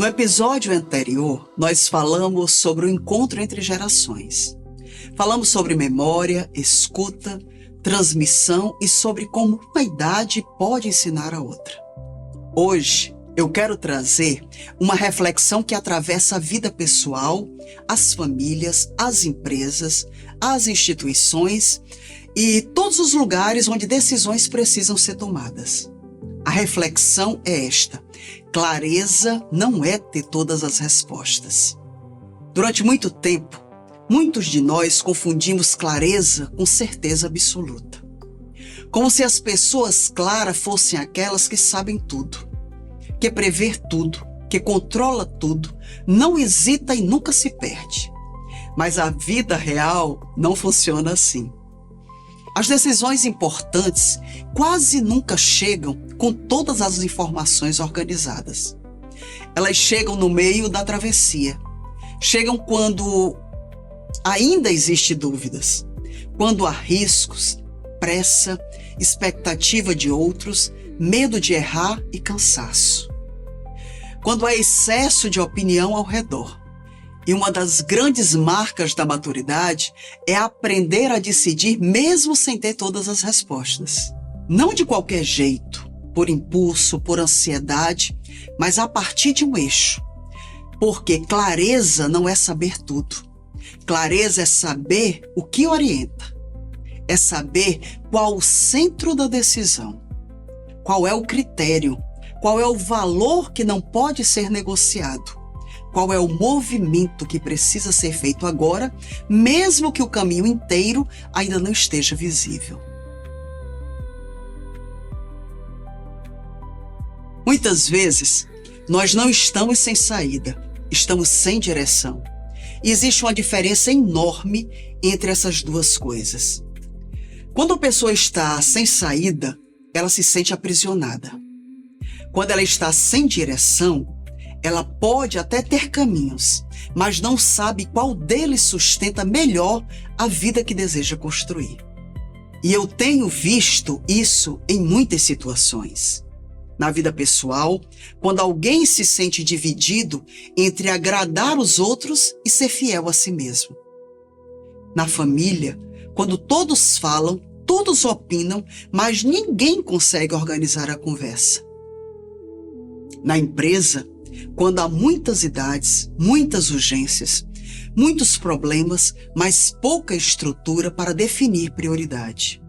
No episódio anterior, nós falamos sobre o encontro entre gerações. Falamos sobre memória, escuta, transmissão e sobre como uma idade pode ensinar a outra. Hoje, eu quero trazer uma reflexão que atravessa a vida pessoal, as famílias, as empresas, as instituições e todos os lugares onde decisões precisam ser tomadas. A reflexão é esta: clareza não é ter todas as respostas. Durante muito tempo, muitos de nós confundimos clareza com certeza absoluta. Como se as pessoas claras fossem aquelas que sabem tudo, que prevê tudo, que controla tudo, não hesita e nunca se perde. Mas a vida real não funciona assim. As decisões importantes quase nunca chegam com todas as informações organizadas. Elas chegam no meio da travessia. Chegam quando ainda existem dúvidas, quando há riscos, pressa, expectativa de outros, medo de errar e cansaço. Quando há excesso de opinião ao redor. E uma das grandes marcas da maturidade é aprender a decidir mesmo sem ter todas as respostas. Não de qualquer jeito, por impulso, por ansiedade, mas a partir de um eixo. Porque clareza não é saber tudo. Clareza é saber o que orienta. É saber qual o centro da decisão. Qual é o critério. Qual é o valor que não pode ser negociado. Qual é o movimento que precisa ser feito agora, mesmo que o caminho inteiro ainda não esteja visível. Muitas vezes, nós não estamos sem saída, estamos sem direção. E existe uma diferença enorme entre essas duas coisas. Quando a pessoa está sem saída, ela se sente aprisionada. Quando ela está sem direção, ela pode até ter caminhos, mas não sabe qual deles sustenta melhor a vida que deseja construir. E eu tenho visto isso em muitas situações. Na vida pessoal, quando alguém se sente dividido entre agradar os outros e ser fiel a si mesmo. Na família, quando todos falam, todos opinam, mas ninguém consegue organizar a conversa. Na empresa, quando há muitas idades, muitas urgências, muitos problemas, mas pouca estrutura para definir prioridade.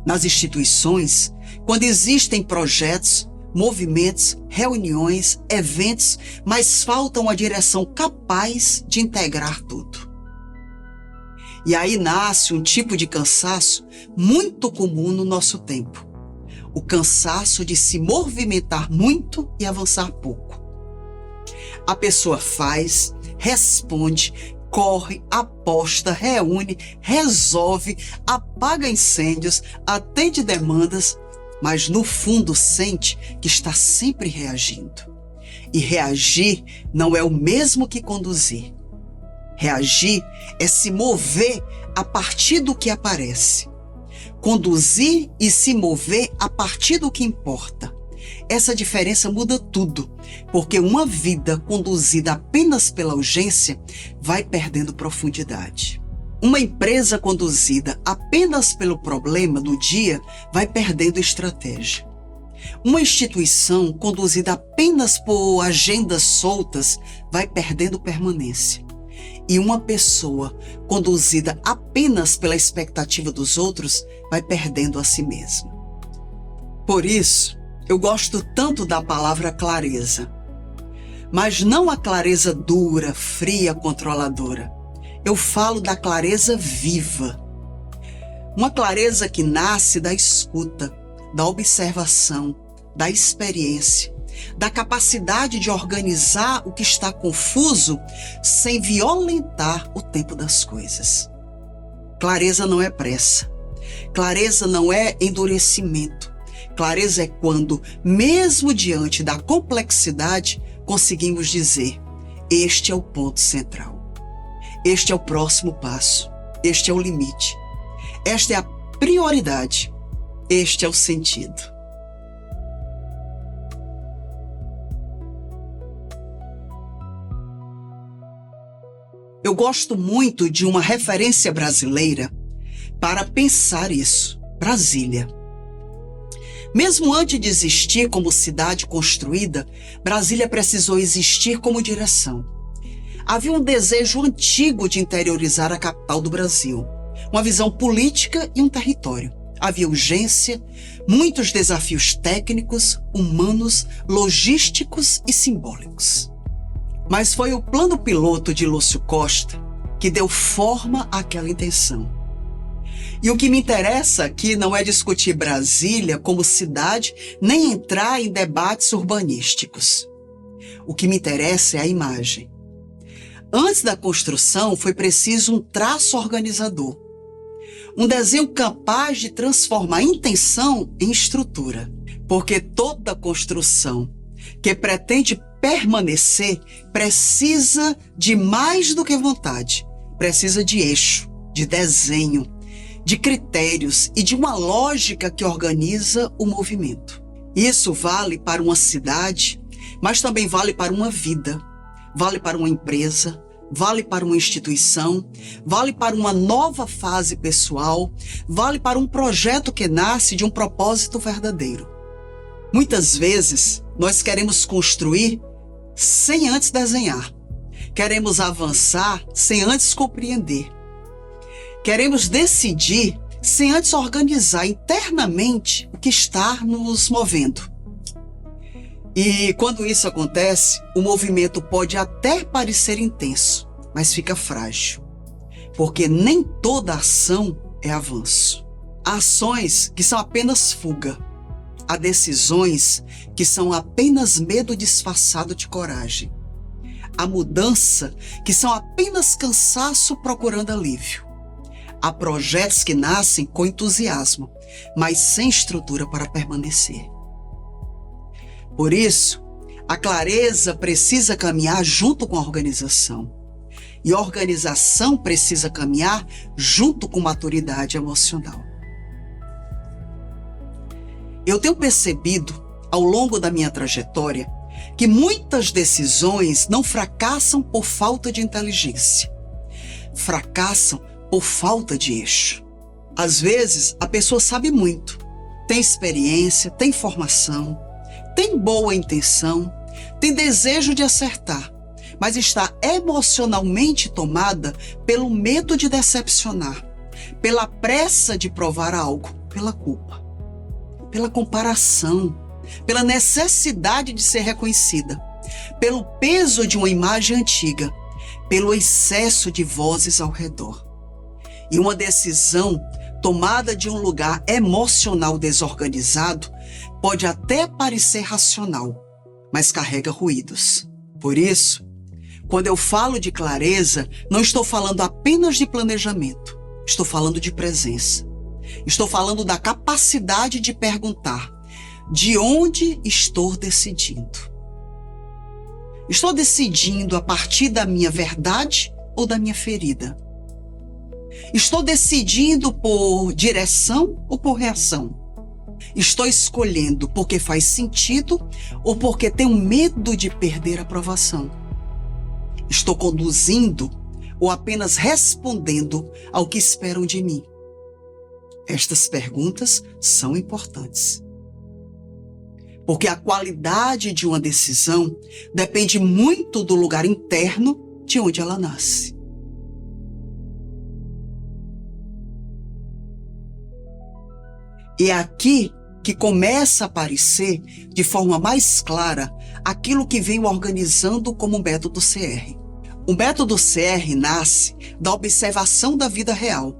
Nas instituições, quando existem projetos, movimentos, reuniões, eventos, mas falta uma direção capaz de integrar tudo. E aí nasce um tipo de cansaço muito comum no nosso tempo. O cansaço de se movimentar muito e avançar pouco. A pessoa faz, responde, corre, aposta, reúne, resolve, apaga incêndios, atende demandas, mas no fundo sente que está sempre reagindo. E reagir não é o mesmo que conduzir. Reagir é se mover a partir do que aparece. Conduzir e se mover a partir do que importa. Essa diferença muda tudo, porque uma vida conduzida apenas pela urgência vai perdendo profundidade. Uma empresa conduzida apenas pelo problema do dia vai perdendo estratégia. Uma instituição conduzida apenas por agendas soltas vai perdendo permanência. E uma pessoa conduzida apenas pela expectativa dos outros vai perdendo a si mesma. Por isso, eu gosto tanto da palavra clareza. Mas não a clareza dura, fria, controladora. Eu falo da clareza viva. Uma clareza que nasce da escuta, da observação, da experiência, da capacidade de organizar o que está confuso sem violentar o tempo das coisas. Clareza não é pressa. Clareza não é endurecimento. Clareza é quando, mesmo diante da complexidade, conseguimos dizer: este é o ponto central. Este é o próximo passo. Este é o limite. Esta é a prioridade. Este é o sentido. Eu gosto muito de uma referência brasileira para pensar isso: Brasília. Mesmo antes de existir como cidade construída, Brasília precisou existir como direção. Havia um desejo antigo de interiorizar a capital do Brasil, uma visão política e um território. Havia urgência, muitos desafios técnicos, humanos, logísticos e simbólicos. Mas foi o plano piloto de Lúcio Costa que deu forma àquela intenção. E o que me interessa aqui não é discutir Brasília como cidade, nem entrar em debates urbanísticos. O que me interessa é a imagem. Antes da construção, foi preciso um traço organizador. Um desenho capaz de transformar a intenção em estrutura. Porque toda construção que pretende permanecer precisa de mais do que vontade. Precisa de eixo, de desenho, de critérios e de uma lógica que organiza o movimento. Isso vale para uma cidade, mas também vale para uma vida, vale para uma empresa, vale para uma instituição, vale para uma nova fase pessoal, vale para um projeto que nasce de um propósito verdadeiro. Muitas vezes, nós queremos construir sem antes desenhar. Queremos avançar sem antes compreender. Queremos decidir sem antes organizar internamente o que está nos movendo. E quando isso acontece, o movimento pode até parecer intenso, mas fica frágil. Porque nem toda ação é avanço. Há ações que são apenas fuga. Há decisões que são apenas medo disfarçado de coragem. Há mudança que são apenas cansaço procurando alívio. Há projetos que nascem com entusiasmo, mas sem estrutura para permanecer. Por isso, a clareza precisa caminhar junto com a organização. E a organização precisa caminhar junto com maturidade emocional. Eu tenho percebido, ao longo da minha trajetória, que muitas decisões não fracassam por falta de inteligência. Fracassam por falta de eixo. Às vezes, a pessoa sabe muito, tem experiência, tem formação, tem boa intenção, tem desejo de acertar, mas está emocionalmente tomada pelo medo de decepcionar, pela pressa de provar algo, pela culpa, pela comparação, pela necessidade de ser reconhecida, pelo peso de uma imagem antiga, pelo excesso de vozes ao redor. E uma decisão tomada de um lugar emocional desorganizado pode até parecer racional, mas carrega ruídos. Por isso, quando eu falo de clareza, não estou falando apenas de planejamento, estou falando de presença. Estou falando da capacidade de perguntar: de onde estou decidindo? Estou decidindo a partir da minha verdade ou da minha ferida? Estou decidindo por direção ou por reação? Estou escolhendo porque faz sentido ou porque tenho medo de perder a aprovação? Estou conduzindo ou apenas respondendo ao que esperam de mim? Estas perguntas são importantes. Porque a qualidade de uma decisão depende muito do lugar interno de onde ela nasce. E é aqui que começa a aparecer de forma mais clara aquilo que venho organizando como método CR. O método CR nasce da observação da vida real,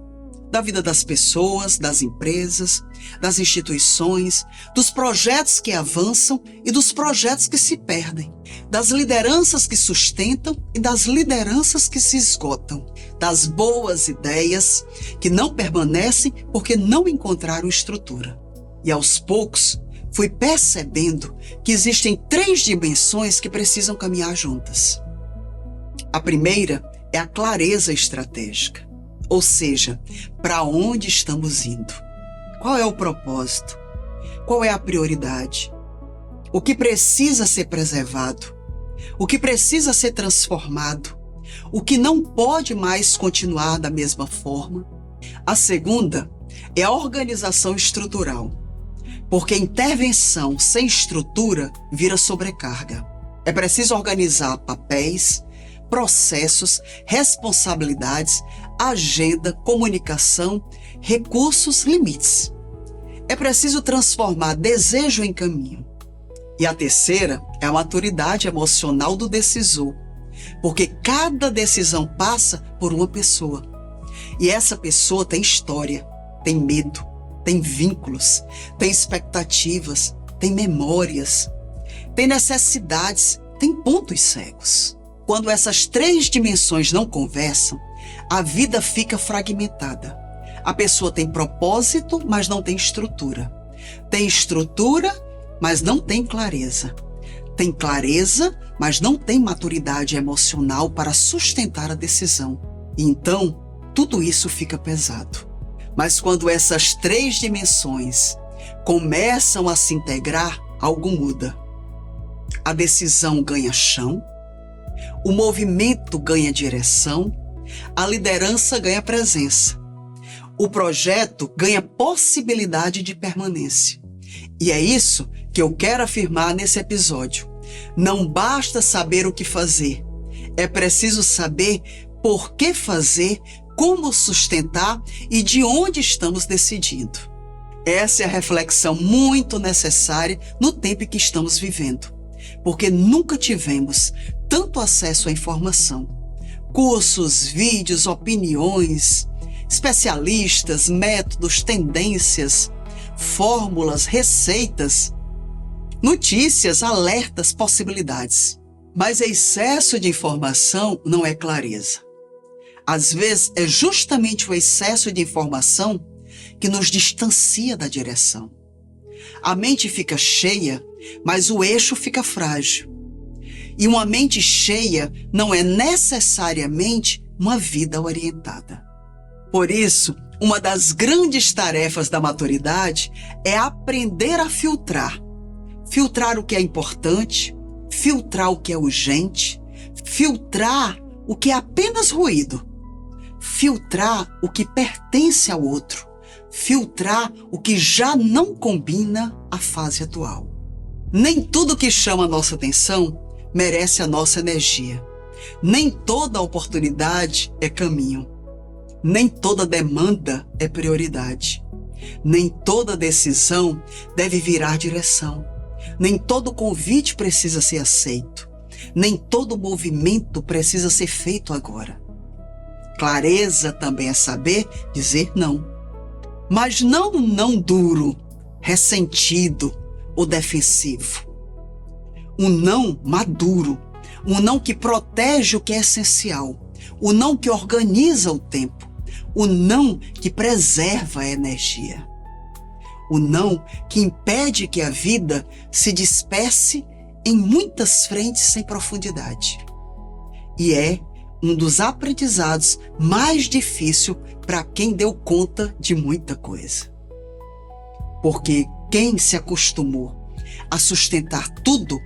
da vida das pessoas, das empresas, das instituições, dos projetos que avançam e dos projetos que se perdem, das lideranças que sustentam e das lideranças que se esgotam, das boas ideias que não permanecem porque não encontraram estrutura. E aos poucos fui percebendo que existem 3 dimensões que precisam caminhar juntas. A primeira é a clareza estratégica, ou seja, para onde estamos indo? Qual é o propósito? Qual é a prioridade? O que precisa ser preservado? O que precisa ser transformado? o que não pode mais continuar da mesma forma. A segunda é a organização estrutural, porque intervenção sem estrutura vira sobrecarga. É preciso organizar papéis, processos, responsabilidades, agenda, comunicação, recursos, limites. É preciso transformar desejo em caminho. E a terceira é a maturidade emocional do decisor, porque cada decisão passa por uma pessoa. E essa pessoa tem história, tem medo, tem vínculos, tem expectativas, tem memórias, tem necessidades, tem pontos cegos. Quando essas três dimensões não conversam, a vida fica fragmentada. A pessoa tem propósito, mas não tem estrutura. Tem estrutura, mas não tem clareza. Tem clareza, mas não tem maturidade emocional para sustentar a decisão. E então, tudo isso fica pesado. Mas quando essas três dimensões começam a se integrar, algo muda. A decisão ganha chão, o movimento ganha direção, a liderança ganha presença. O projeto ganha possibilidade de permanência. E é isso que eu quero afirmar nesse episódio. Não basta saber o que fazer. É preciso saber por que fazer, como sustentar e de onde estamos decidindo. Essa é a reflexão muito necessária no tempo em que estamos vivendo, porque nunca tivemos tanto acesso à informação. Cursos, vídeos, opiniões, especialistas, métodos, tendências, fórmulas, receitas, notícias, alertas, possibilidades. Mas excesso de informação não é clareza. Às vezes é justamente o excesso de informação que nos distancia da direção. A mente fica cheia, mas o eixo fica frágil. E uma mente cheia não é necessariamente uma vida orientada. Por isso, uma das grandes tarefas da maturidade é aprender a filtrar. Filtrar o que é importante, filtrar o que é urgente, filtrar o que é apenas ruído, filtrar o que pertence ao outro, filtrar o que já não combina à fase atual. Nem tudo que chama a nossa atenção merece a nossa energia. Nem toda oportunidade é caminho. Nem toda demanda é prioridade. Nem toda decisão deve virar direção. Nem todo convite precisa ser aceito. Nem todo movimento precisa ser feito agora. Clareza também é saber dizer não. Mas não um não duro, ressentido ou defensivo. Um não maduro, um não que protege o que é essencial, o não que organiza o tempo, o não que preserva a energia. O não que impede que a vida se disperse em muitas frentes sem profundidade. E é um dos aprendizados mais difíceis para quem deu conta de muita coisa. Porque quem se acostumou a sustentar tudo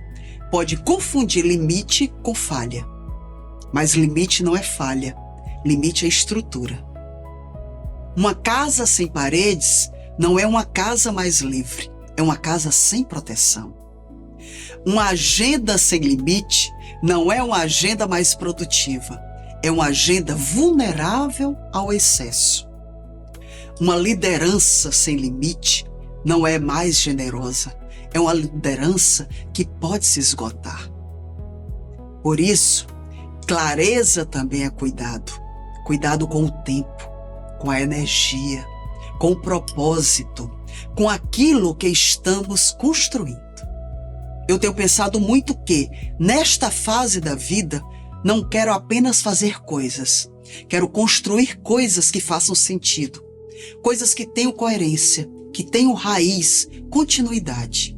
pode confundir limite com falha. Mas limite não é falha, limite é estrutura. Uma casa sem paredes não é uma casa mais livre, é uma casa sem proteção. Uma agenda sem limite não é uma agenda mais produtiva, é uma agenda vulnerável ao excesso. Uma liderança sem limite não é mais generosa, é uma liderança que pode se esgotar. Por isso, clareza também é cuidado. Cuidado com o tempo, com a energia, com o propósito, com aquilo que estamos construindo. Eu tenho pensado muito que, nesta fase da vida, não quero apenas fazer coisas. Quero construir coisas que façam sentido. Coisas que tenham coerência, que tenham raiz, continuidade.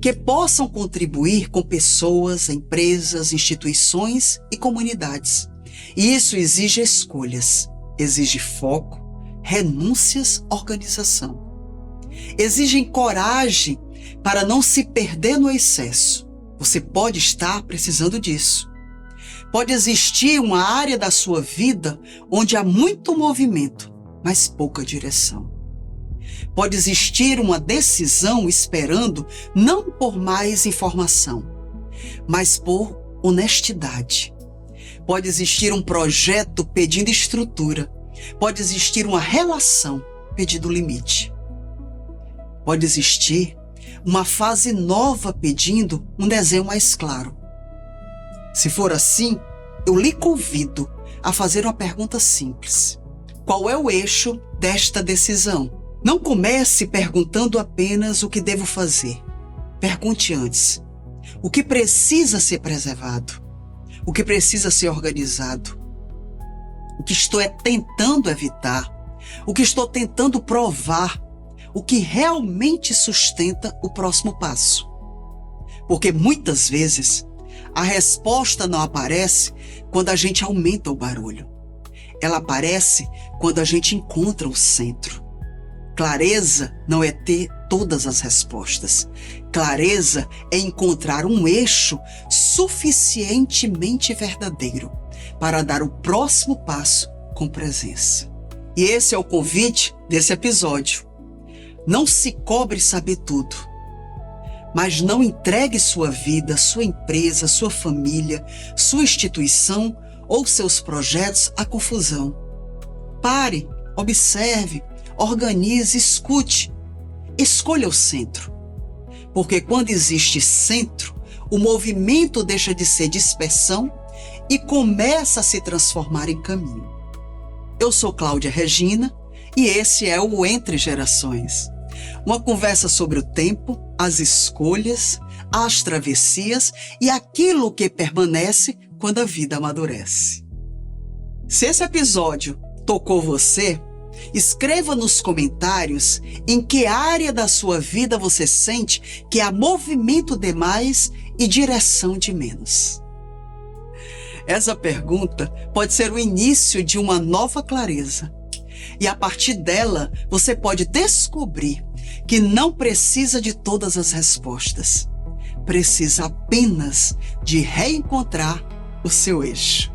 Que possam contribuir com pessoas, empresas, instituições e comunidades. E isso exige escolhas, exige foco, renúncias, organização. Exigem coragem para não se perder no excesso. Você pode estar precisando disso. Pode existir uma área da sua vida onde há muito movimento, mas pouca direção. Pode existir uma decisão esperando não por mais informação, mas por honestidade. Pode existir um projeto pedindo estrutura. Pode existir uma relação pedindo limite. Pode existir uma fase nova pedindo um desenho mais claro. Se for assim, eu lhe convido a fazer uma pergunta simples. Qual é o eixo desta decisão? Não comece perguntando apenas o que devo fazer. Pergunte antes: o que precisa ser preservado? O que precisa ser organizado? O que estou tentando evitar? O que estou tentando provar? O que realmente sustenta o próximo passo? Porque muitas vezes a resposta não aparece quando a gente aumenta o barulho. Ela aparece quando a gente encontra o centro. Clareza não é ter todas as respostas. Clareza é encontrar um eixo suficientemente verdadeiro para dar o próximo passo com presença. E esse é o convite desse episódio. Não se cobre saber tudo, mas não entregue sua vida, sua empresa, sua família, sua instituição ou seus projetos à confusão. Pare, observe, organize, escute. Escolha o centro. Porque quando existe centro, o movimento deixa de ser dispersão e começa a se transformar em caminho. Eu sou Cláudia Regina e esse é o Entre Gerações. Uma conversa sobre o tempo, as escolhas, as travessias e aquilo que permanece quando a vida amadurece. Se esse episódio tocou você, escreva nos comentários em que área da sua vida você sente que há movimento demais e direção de menos. Essa pergunta pode ser o início de uma nova clareza. E a partir dela, você pode descobrir que não precisa de todas as respostas. Precisa apenas de reencontrar o seu eixo.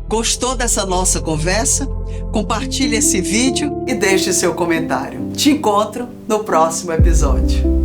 Gostou dessa nossa conversa? Compartilhe esse vídeo e deixe seu comentário. Te encontro no próximo episódio.